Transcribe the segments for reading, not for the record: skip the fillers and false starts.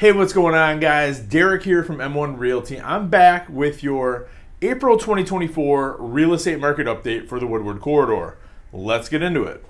Hey, what's going on, guys? Derek here from M1 Realty. I'm back with your April 2024 real estate market update for the Woodward Corridor. Let's get into it.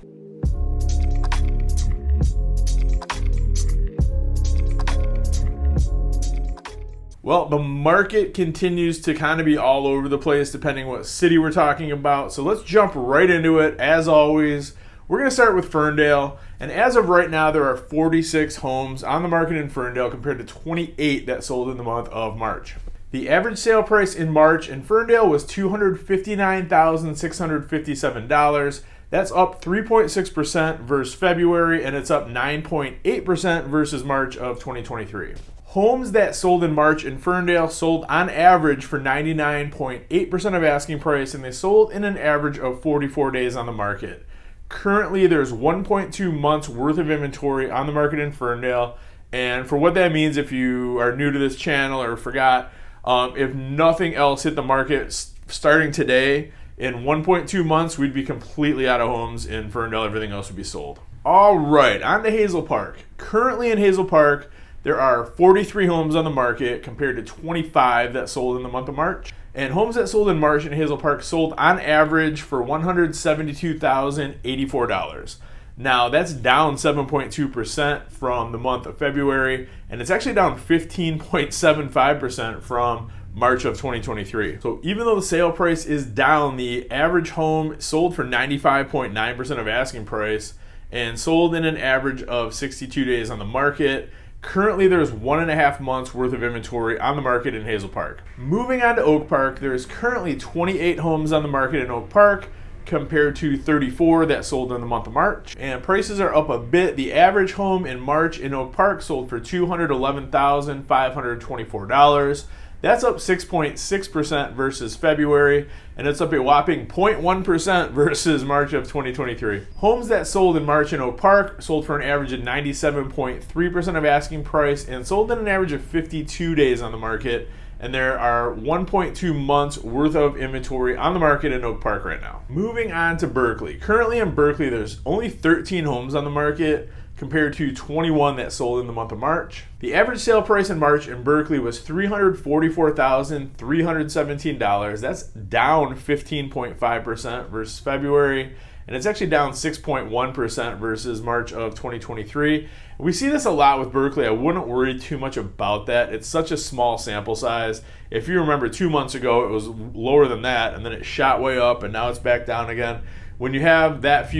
Well, the market continues to kind of be all over the place depending what city we're talking about. So let's jump right into it. As always, we're going to start with Ferndale. And as of right now, there are 46 homes on the market in Ferndale compared to 28 that sold in the month of March. The average sale price in March in Ferndale was $259,657. That's up 3.6% versus February, and it's up 9.8% versus March of 2023. Homes that sold in March in Ferndale sold on average for 99.8% of asking price, and they sold in an average of 44 days on the market. Currently, there's 1.2 months worth of inventory on the market in Ferndale. And for what that means, if you are new to this channel or forgot, if nothing else hit the market starting today, in 1.2 months, we'd be completely out of homes in Ferndale. Everything else would be sold. All right, on to Hazel Park. Currently in Hazel Park, there are 43 homes on the market compared to 25 that sold in the month of March. And homes that sold in March in Hazel Park sold on average for $172,084. Now, that's down 7.2% from the month of February, and it's actually down 15.75% from March of 2023. So even though the sale price is down, the average home sold for 95.9% of asking price and sold in an average of 62 days on the market. Currently, there's 1.5 months worth of inventory on the market in Hazel Park. Moving on to Oak Park, there's currently 28 homes on the market in Oak Park compared to 34 that sold in the month of March. And prices are up a bit. The average home in March in Oak Park sold for $211,524. That's up 6.6% versus February, and it's up a whopping 0.1% versus March of 2023. Homes that sold in March in Oak Park sold for an average of 97.3% of asking price and sold in an average of 52 days on the market, and there are 1.2 months worth of inventory on the market in Oak Park right now. Moving on to Berkeley. Currently in Berkeley, there's only 13 homes on the market compared to 21 that sold in the month of March. The average sale price in March in Berkeley was $344,317. That's down 15.5% versus February, and it's actually down 6.1% versus March of 2023. We see this a lot with Berkeley. I wouldn't worry too much about that. It's such a small sample size. If you remember 2 months ago, it was lower than that, and then it shot way up, and now it's back down again. When you have that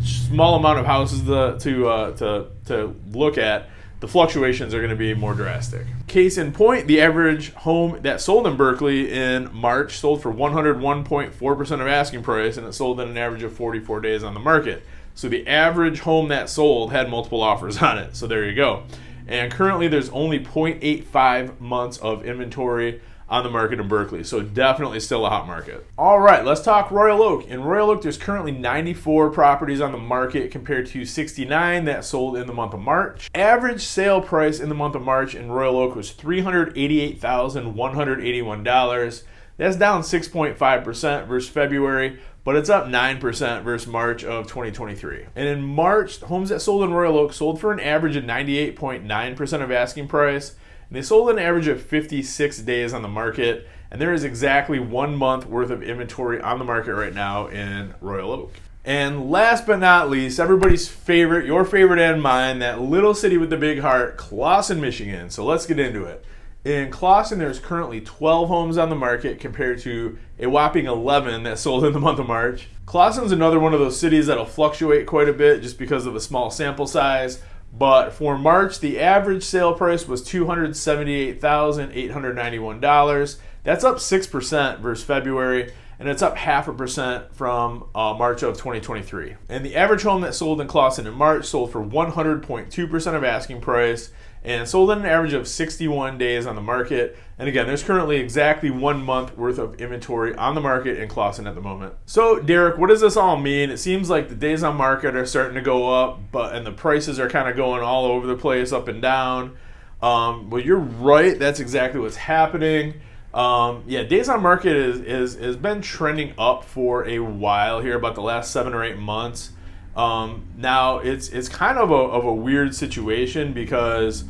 small amount of houses to look at, the fluctuations are going to be more drastic. Case in point, the average home that sold in Berkeley in March sold for 101.4% of asking price, and it sold in an average of 44 days on the market. So the average home that sold had multiple offers on it. So there you go. And currently there's only 0.85 months of inventory on the market in Berkeley. So definitely still a hot market. All right, let's talk Royal Oak. In Royal Oak, there's currently 94 properties on the market compared to 69 that sold in the month of March. Average sale price in the month of March in Royal Oak was $388,181. That's down 6.5% versus February, but it's up 9% versus March of 2023. And in March, homes that sold in Royal Oak sold for an average of 98.9% of asking price. They sold an average of 56 days on the market, and there is exactly 1 month worth of inventory on the market right now in Royal Oak. And last but not least, everybody's favorite, your favorite and mine, that little city with the big heart, Clawson, Michigan. So let's get into it. In Clawson, there's currently 12 homes on the market compared to a whopping 11 that sold in the month of March. Clawson's another one of those cities that'll fluctuate quite a bit just because of the small sample size. But for March, the average sale price was $278,891. That's up 6% versus February, and it's up 0.5% from March of 2023. And the average home that sold in Clawson in March sold for 100.2% of asking price and sold in an average of 61 days on the market. And again, there's currently exactly 1 month worth of inventory on the market in Clawson at the moment. So Derek, what does this all mean? It seems like the days on market are starting to go up, and the prices are kind of going all over the place, up and down. Well, you're right. That's exactly what's happening. Days on market has been trending up for a while here, about the last 7 or 8 months. Now it's kind of a weird situation because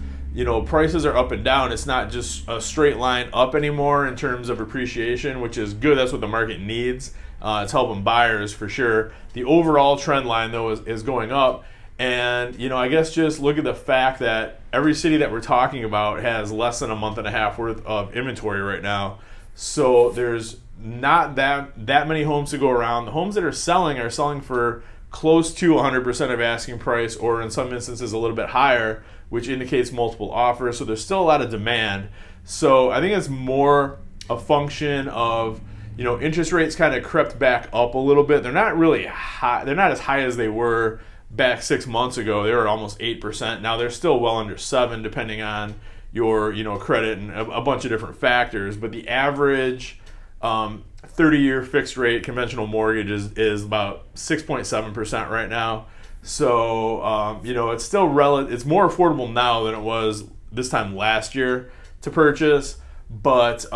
prices are up and down. It's not just a straight line up anymore in terms of appreciation, which is good. That's what the market needs. It's helping buyers for sure. The overall trend line, though, is going up. And, I guess just look at the fact that every city that we're talking about has less than a month and a half worth of inventory right now. So there's not that many homes to go around. The homes that are selling for close to 100% of asking price, or in some instances a little bit higher, which indicates multiple offers. So there's still a lot of demand. So I think it's more a function of, interest rates kind of crept back up a little bit. They're not really high. They're not as high as they were back 6 months ago. They were almost 8%. Now they're still well under 7%, depending on your credit and a bunch of different factors. But the average 30-year fixed rate conventional mortgage is about 6.7% right now. So it's still it's more affordable now than it was this time last year to purchase. But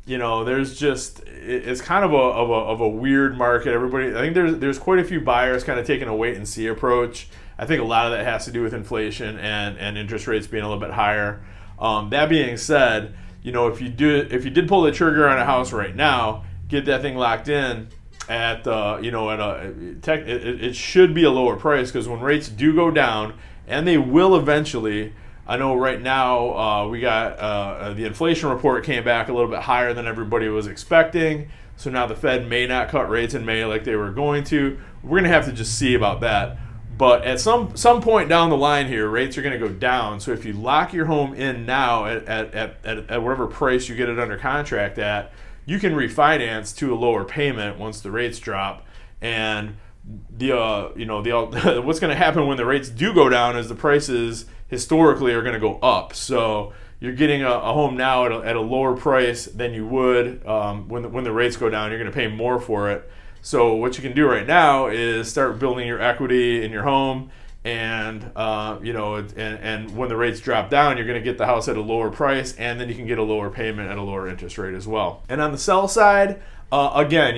there's just, it's kind of a weird market. I think there's quite a few buyers kind of taking a wait and see approach. I think a lot of that has to do with inflation and interest rates being a little bit higher. That being said, if you did pull the trigger on a house right now, get that thing locked in at it should be a lower price, because when rates do go down, and they will eventually. I know right now we got the inflation report came back a little bit higher than everybody was expecting. So now the Fed may not cut rates in May like they were going to. We're going to have to just see about that. But at some point down the line here, rates are going to go down. So if you lock your home in now at whatever price you get it under contract at, you can refinance to a lower payment once the rates drop. And what's going to happen when the rates do go down is the prices historically are going to go up. So you're getting a home now at a lower price than you would when the rates go down. You're going to pay more for it. So what you can do right now is start building your equity in your home, and and when the rates drop down, you're going to get the house at a lower price, and then you can get a lower payment at a lower interest rate as well. And on the sell side, again,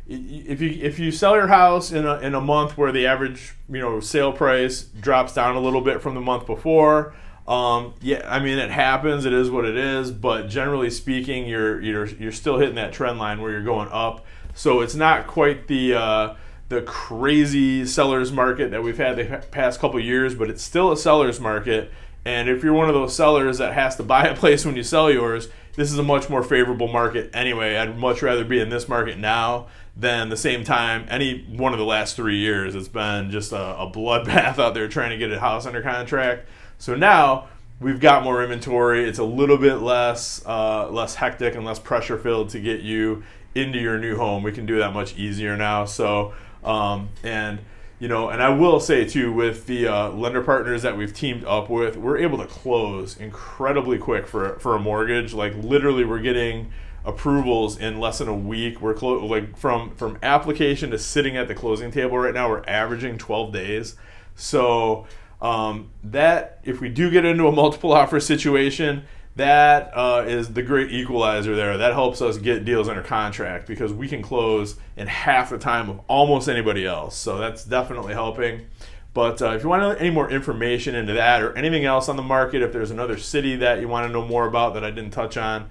if you sell your house in a month where the average sale price drops down a little bit from the month before, it happens. It is what it is. But generally speaking, you're still hitting that trend line where you're going up. So it's not quite the crazy seller's market that we've had the past couple of years, but it's still a seller's market. And if you're one of those sellers that has to buy a place when you sell yours, this is a much more favorable market anyway. I'd much rather be in this market now than the same time any one of the last 3 years. It's been just a bloodbath out there trying to get a house under contract. So now we've got more inventory. It's a little bit less hectic and less pressure filled to get you into your new home. We can do that much easier now. So and I will say too, with the lender partners that we've teamed up with, we're able to close incredibly quick for a mortgage. Like literally, we're getting approvals in less than a week. We're from application to sitting at the closing table right now, we're averaging 12 days. So that if we do get into a multiple offer situation, that is the great equalizer there. That helps us get deals under contract because we can close in half the time of almost anybody else. So that's definitely helping. But if you want any more information into that or anything else on the market, if there's another city that you want to know more about that I didn't touch on,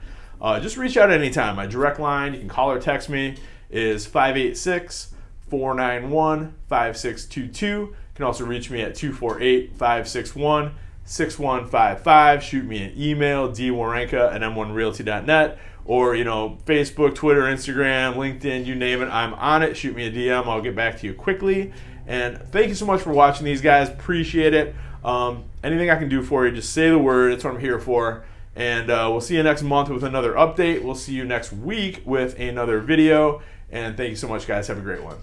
just reach out anytime. My direct line, you can call or text me, is 586-491-5622. You can also reach me at 248-561-6155. Shoot me an email, dwerenka@m1realty.net, or Facebook, Twitter, Instagram, LinkedIn, you name it, I'm on it. Shoot me a DM. I'll get back to you quickly. And thank you so much for watching these guys. Appreciate it. Anything I can do for you, just say the word. That's what I'm here for. And we'll see you next month with another update. We'll see you next week with another video. And thank you so much, guys. Have a great one.